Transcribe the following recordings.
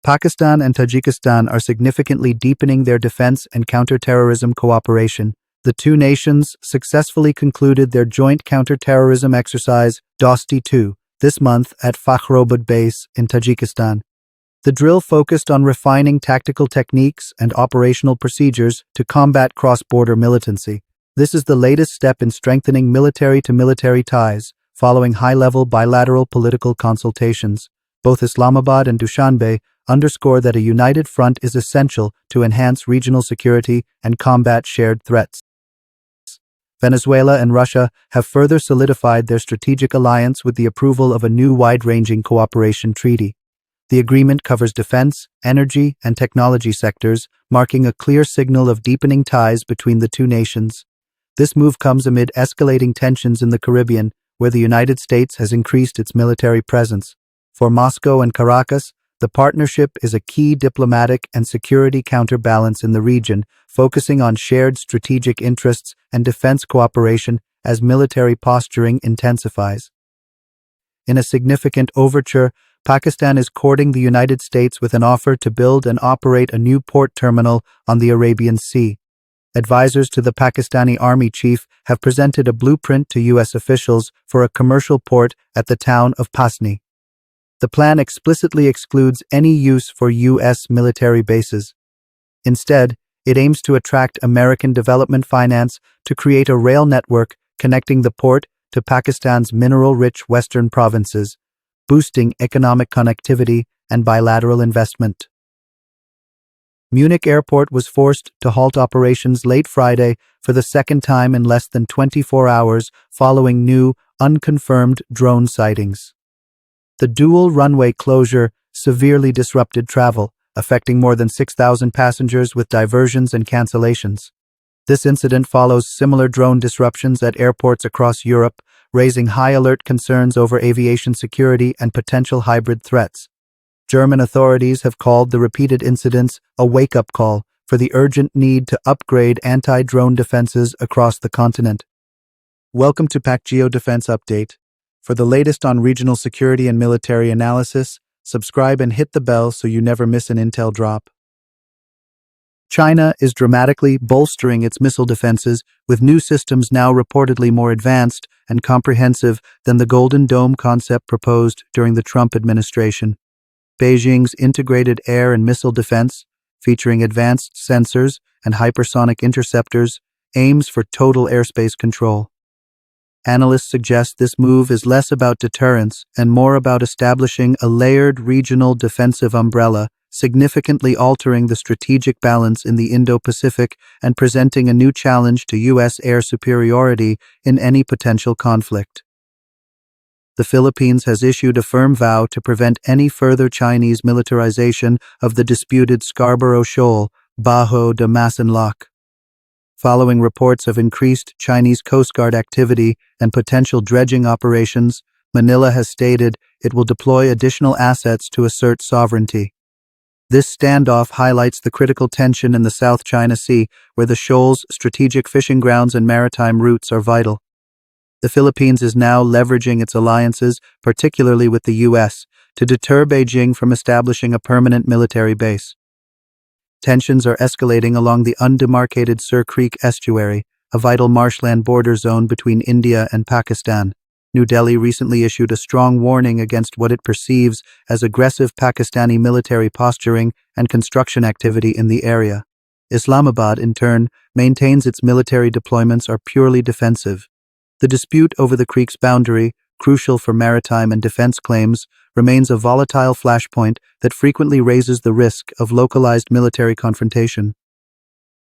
Pakistan and Tajikistan are significantly deepening their defense and counter-terrorism cooperation. The two nations successfully concluded their joint counter-terrorism exercise, Dosti 2, this month at Fakhrobad base in Tajikistan. The drill focused on refining tactical techniques and operational procedures to combat cross-border militancy. This is the latest step in strengthening military-to-military ties, following high-level bilateral political consultations. Both Islamabad and Dushanbe underscore that a united front is essential to enhance regional security and combat shared threats. Venezuela and Russia have further solidified their strategic alliance with the approval of a new wide-ranging cooperation treaty. The agreement covers defense, energy, and technology sectors, marking a clear signal of deepening ties between the two nations. This move comes amid escalating tensions in the Caribbean, where the United States has increased its military presence. For Moscow and Caracas, the partnership is a key diplomatic and security counterbalance in the region, focusing on shared strategic interests and defense cooperation as military posturing intensifies. In a significant overture, Pakistan is courting the United States with an offer to build and operate a new port terminal on the Arabian Sea. Advisors to the Pakistani Army chief have presented a blueprint to U.S. officials for a commercial port at the town of Pasni. The plan explicitly excludes any use for U.S. military bases. Instead, it aims to attract American development finance to create a rail network connecting the port to Pakistan's mineral-rich western provinces, boosting economic connectivity and bilateral investment. Munich airport was forced to halt operations late Friday for the second time in less than 24 hours following new, unconfirmed drone sightings. The dual runway closure severely disrupted travel, affecting more than 6,000 passengers with diversions and cancellations. This incident follows similar drone disruptions at airports across Europe, raising high alert concerns over aviation security and potential hybrid threats. German authorities have called the repeated incidents a wake-up call for the urgent need to upgrade anti-drone defenses across the continent. Welcome to Pakistangeo Defence Update. For the latest on regional security and military analysis, subscribe and hit the bell so you never miss an intel drop. China is dramatically bolstering its missile defenses, with new systems now reportedly more advanced and comprehensive than the Golden Dome concept proposed during the Trump administration. Beijing's integrated air and missile defense, featuring advanced sensors and hypersonic interceptors, aims for total airspace control. Analysts suggest this move is less about deterrence and more about establishing a layered regional defensive umbrella, significantly altering the strategic balance in the Indo-Pacific and presenting a new challenge to U.S. air superiority in any potential conflict. The Philippines has issued a firm vow to prevent any further Chinese militarization of the disputed Scarborough Shoal, Bajo de Masinloc. Following reports of increased Chinese Coast Guard activity and potential dredging operations, Manila has stated it will deploy additional assets to assert sovereignty. This standoff highlights the critical tension in the South China Sea, where the shoal's strategic fishing grounds and maritime routes are vital. The Philippines is now leveraging its alliances, particularly with the U.S., to deter Beijing from establishing a permanent military base. Tensions are escalating along the undemarcated Sur Creek estuary, a vital marshland border zone between India and Pakistan. New Delhi recently issued a strong warning against what it perceives as aggressive Pakistani military posturing and construction activity in the area. Islamabad, in turn, maintains its military deployments are purely defensive. The dispute over the creek's boundary, crucial for maritime and defense claims, remains a volatile flashpoint that frequently raises the risk of localized military confrontation.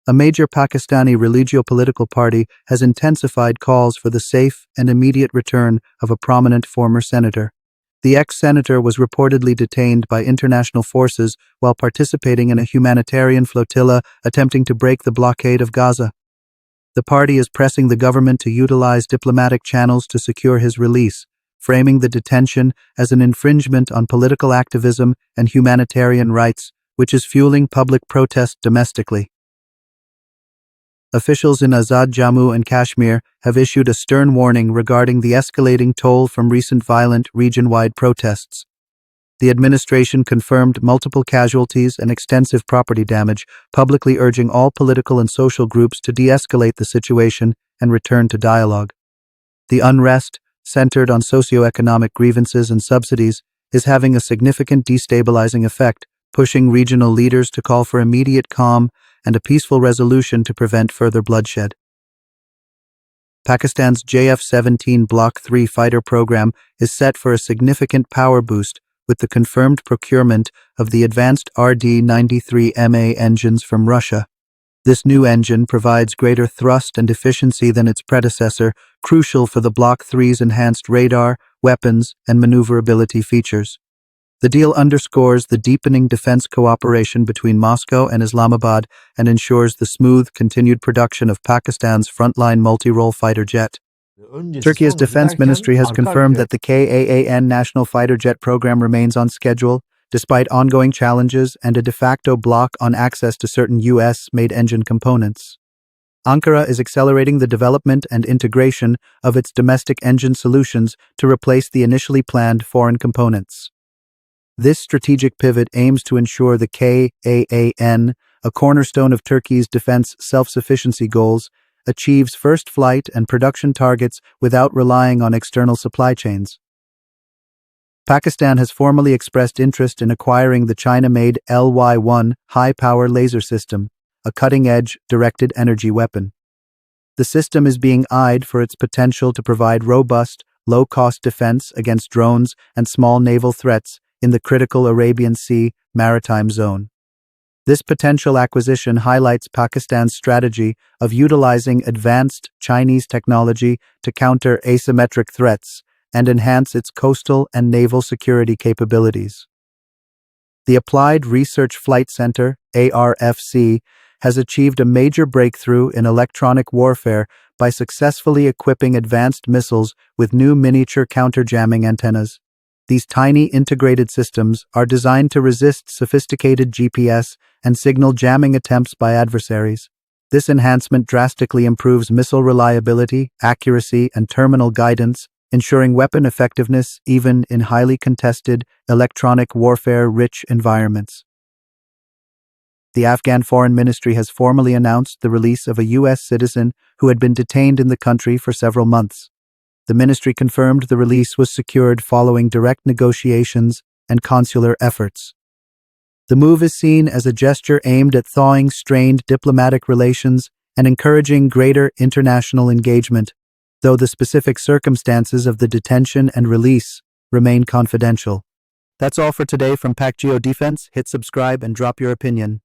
A major Pakistani religio-political party has intensified calls for the safe and immediate return of a prominent former senator. The ex-senator was reportedly detained by international forces while participating in a humanitarian flotilla attempting to break the blockade of Gaza. The party is pressing the government to utilize diplomatic channels to secure his release, framing the detention as an infringement on political activism and humanitarian rights, which is fueling public protest domestically. Officials in Azad Jammu and Kashmir have issued a stern warning regarding the escalating toll from recent violent region-wide protests. The administration confirmed multiple casualties and extensive property damage, publicly urging all political and social groups to de-escalate the situation and return to dialogue. The unrest, centered on socioeconomic grievances and subsidies, is having a significant destabilizing effect, pushing regional leaders to call for immediate calm and a peaceful resolution to prevent further bloodshed. Pakistan's JF-17 Block 3 fighter program is set for a significant power boost with the confirmed procurement of the advanced RD-93MA engines from Russia. This new engine provides greater thrust and efficiency than its predecessor, crucial for the Block 3's enhanced radar, weapons, and maneuverability features. The deal underscores the deepening defense cooperation between Moscow and Islamabad and ensures the smooth, continued production of Pakistan's frontline multi-role fighter jet. Turkey's defense ministry has confirmed that the KAAN national fighter jet program remains on schedule, despite ongoing challenges and a de facto block on access to certain U.S.-made engine components. Ankara is accelerating the development and integration of its domestic engine solutions to replace the initially planned foreign components. This strategic pivot aims to ensure the KAAN, a cornerstone of Turkey's defense self-sufficiency goals, achieves first flight and production targets without relying on external supply chains. Pakistan has formally expressed interest in acquiring the China-made LY-1 high-power laser system, a cutting-edge, directed energy weapon. The system is being eyed for its potential to provide robust, low-cost defense against drones and small naval threats in the critical Arabian Sea maritime zone. This potential acquisition highlights Pakistan's strategy of utilizing advanced Chinese technology to counter asymmetric threats and enhance its coastal and naval security capabilities. The Applied Research Flight Center, ARFC, has achieved a major breakthrough in electronic warfare by successfully equipping advanced missiles with new miniature counter-jamming antennas. These tiny integrated systems are designed to resist sophisticated GPS and signal jamming attempts by adversaries. This enhancement drastically improves missile reliability, accuracy, and terminal guidance, ensuring weapon effectiveness even in highly contested, electronic warfare-rich environments. The Afghan Foreign Ministry has formally announced the release of a U.S. citizen who had been detained in the country for several months. The ministry confirmed the release was secured following direct negotiations and consular efforts. The move is seen as a gesture aimed at thawing strained diplomatic relations and encouraging greater international engagement, though the specific circumstances of the detention and release remain confidential. That's all for today from Pakistangeo Defense. Hit subscribe and drop your opinion.